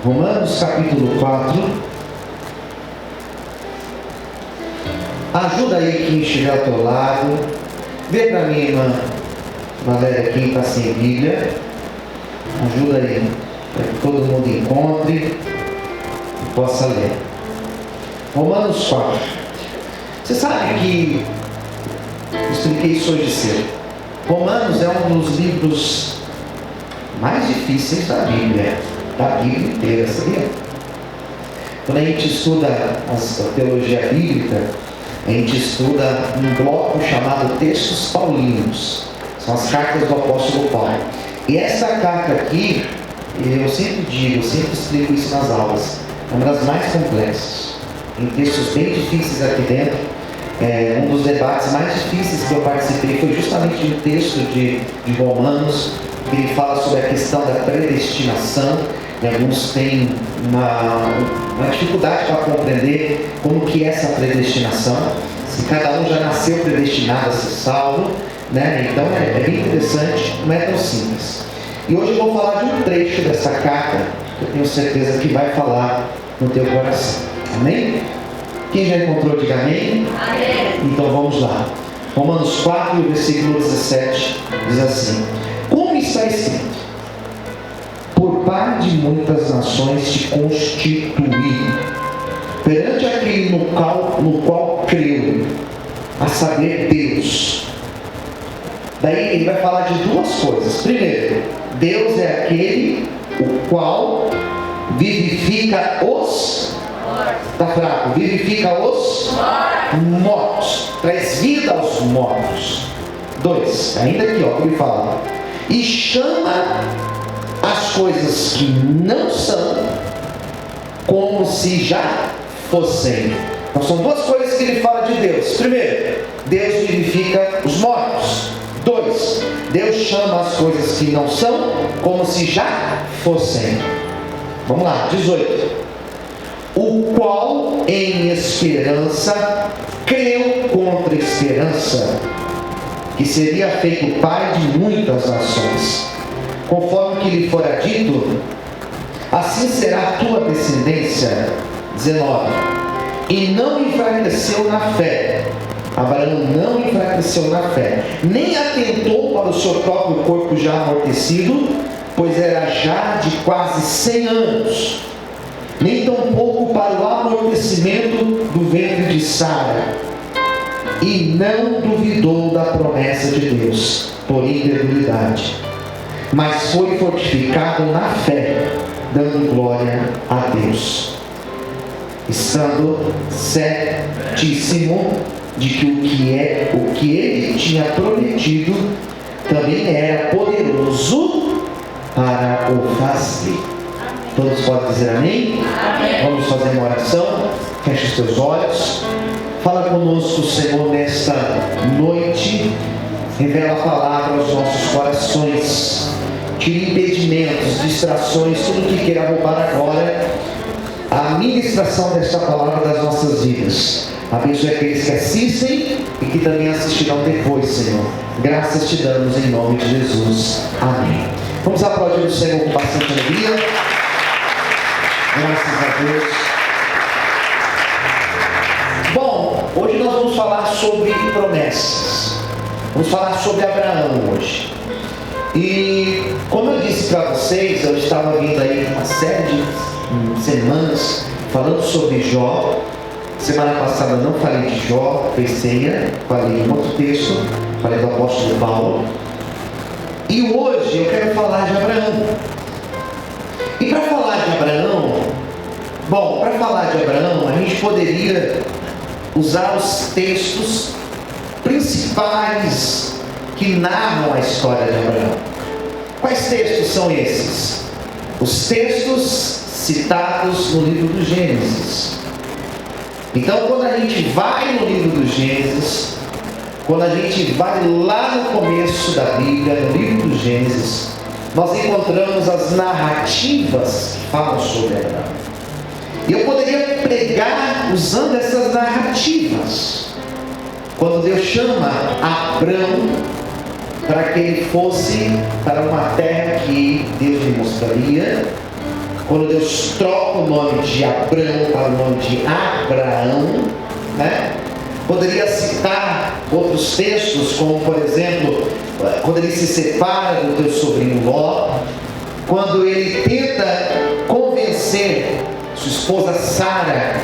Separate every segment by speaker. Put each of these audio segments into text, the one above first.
Speaker 1: Romanos capítulo 4. Ajuda aí quem estiver ao teu lado. Vê para mim, irmã Valéria, quem está sem Bíblia. Ajuda aí, para que todo mundo encontre e possa ler. Romanos 4. Você sabe que eu expliquei isso hoje cedo. Romanos é um dos livros mais difíceis da Bíblia inteira, sabia? Quando a gente estuda a teologia bíblica, a gente estuda um bloco chamado Textos Paulinos. São as cartas do apóstolo Paulo. E essa carta aqui, eu sempre digo, eu sempre explico isso nas aulas, é uma das mais complexas. Tem textos bem difíceis aqui dentro. Um dos debates mais difíceis que eu participei foi justamente de um texto de Romanos, que ele fala sobre a questão da predestinação. E alguns têm uma dificuldade para compreender como que é essa predestinação, se cada um já nasceu predestinado a ser salvo, né? Então é bem interessante, não é tão simples. E hoje eu vou falar de um trecho dessa carta, que eu tenho certeza que vai falar no teu coração. Amém? Quem já encontrou, diga amém.
Speaker 2: Amém.
Speaker 1: Então vamos lá. Romanos 4, versículo 17, diz assim: como está escrito: por pai de muitas nações te constituí, perante aquele no qual creu, a saber, Deus. Daí ele vai falar de duas coisas. Primeiro, Deus é aquele o qual vivifica os... Está fraco. Vivifica os mortos. Traz vida aos mortos. 2, ainda aqui, ó, ele fala: e chama as coisas que não são como se já fossem. Então são duas coisas que ele fala de Deus. Primeiro, Deus vivifica os mortos. 2, Deus chama as coisas que não são como se já fossem. Vamos lá, 18. O qual em esperança creu contra esperança, que seria feito pai de muitas nações, conforme que lhe fora dito: assim será a tua descendência. 19. E não enfraqueceu na fé. Abraão não enfraqueceu na fé, nem atentou para o seu próprio corpo já amortecido, pois era já de quase 100 anos, nem tampouco para o amortecimento do ventre de Sara, e não duvidou da promessa de Deus por incredulidade, mas foi fortificado na fé, dando glória a Deus, estando certíssimo de que o que ele tinha prometido também era poderoso para o fazer. Todos podem dizer amém?
Speaker 2: Amém.
Speaker 1: Vamos fazer uma oração. Feche os teus olhos. Fala conosco, Senhor, nesta noite. Revela a palavra aos nossos corações. Tire impedimentos, distrações, tudo que queira roubar agora a ministração desta palavra das nossas vidas. Abençoe aqueles que assistem e que também assistirão depois, Senhor. Graças te damos em nome de Jesus. Amém. Vamos aplaudir o Senhor com bastante alegria. Graças a Deus. Bom, hoje nós vamos falar sobre promessas. Vamos falar sobre Abraão hoje. E como eu disse para vocês, eu estava vindo aí uma série de semanas falando sobre Jó. Semana passada não falei de Jó, fez ceia, falei em outro texto, falei do apóstolo Paulo. E hoje eu quero falar de Abraão. E para falar de Abraão, para falar de Abraão, a gente poderia usar os textos principais que narram a história de Abraão. Quais textos são esses? Os textos citados no livro do Gênesis. Então, quando a gente vai no livro do Gênesis, quando a gente vai lá no começo da Bíblia, no livro do Gênesis, nós encontramos as narrativas que falam sobre Abraão. E eu poderia pregar usando essas narrativas. Quando Deus chama Abraão para que ele fosse para uma terra que Deus lhe mostraria, quando Deus troca o nome de Abrão para o nome de Abraão, né? Poderia citar outros textos, como por exemplo, quando ele se separa do teu sobrinho Ló, quando ele tenta convencer sua esposa Sara,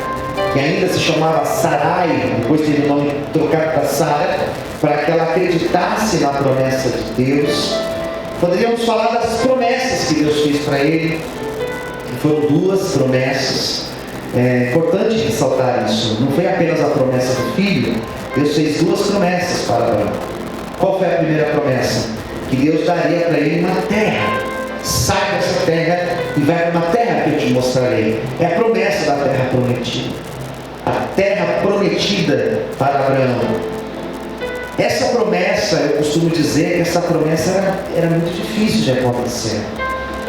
Speaker 1: que ainda se chamava Sarai, depois teve o nome trocado para Sara, para que ela acreditasse na promessa de Deus. Poderíamos falar das promessas que Deus fez para ele, que foram 2 promessas. É importante ressaltar isso. Não foi apenas a promessa do filho. Deus fez 2 promessas para Abraão. Qual foi a primeira promessa? Que Deus daria para ele uma terra. Sai dessa terra e vai para uma terra que eu te mostrarei. É a promessa da terra prometida. A terra prometida para Abraão. Essa promessa, eu costumo dizer que essa promessa era muito difícil de acontecer,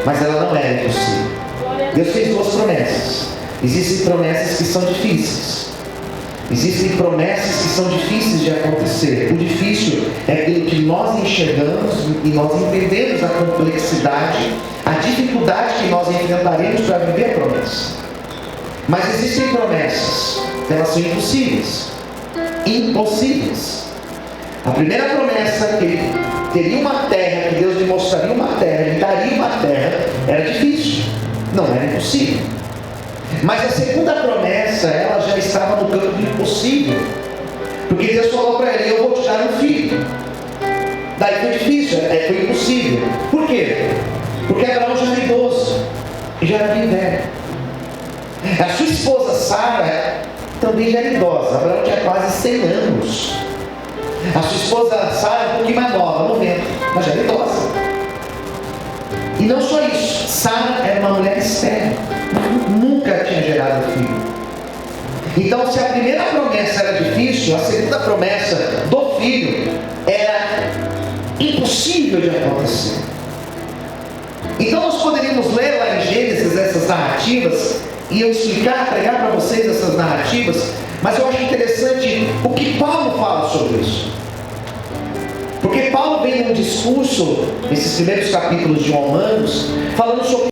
Speaker 1: mas ela não era impossível. Deus fez 2 promessas. Existem promessas que são difíceis. Existem promessas que são difíceis de acontecer. O difícil é aquilo que nós enxergamos e nós entendemos a complexidade, a dificuldade que nós enfrentaremos para viver a promessa. Mas existem promessas que elas são impossíveis. Impossíveis. A primeira promessa, que ele teria uma terra, que Deus lhe mostraria uma terra, ele daria uma terra, era difícil, não era impossível. Mas a segunda promessa, ela já estava no campo do impossível, porque Deus falou para ele: eu vou te dar um filho. Daí foi difícil, foi impossível. Por quê? Porque Abraão já era idoso, já era bem velho. A sua esposa Sara também já era idosa. Abraão tinha quase 100 anos. A sua esposa Sara é um pouquinho mais nova, 90, mas já era idosa. E não só isso, Sara era uma mulher estéril, nunca tinha gerado filho. Então, se a primeira promessa era difícil, a segunda promessa do filho era impossível de acontecer. Então nós poderíamos ler lá em Gênesis essas narrativas e eu explicar, pregar para vocês essas narrativas, mas eu acho interessante o que Paulo fala sobre isso. Porque Paulo vem num discurso, nesses primeiros capítulos de Romanos, falando sobre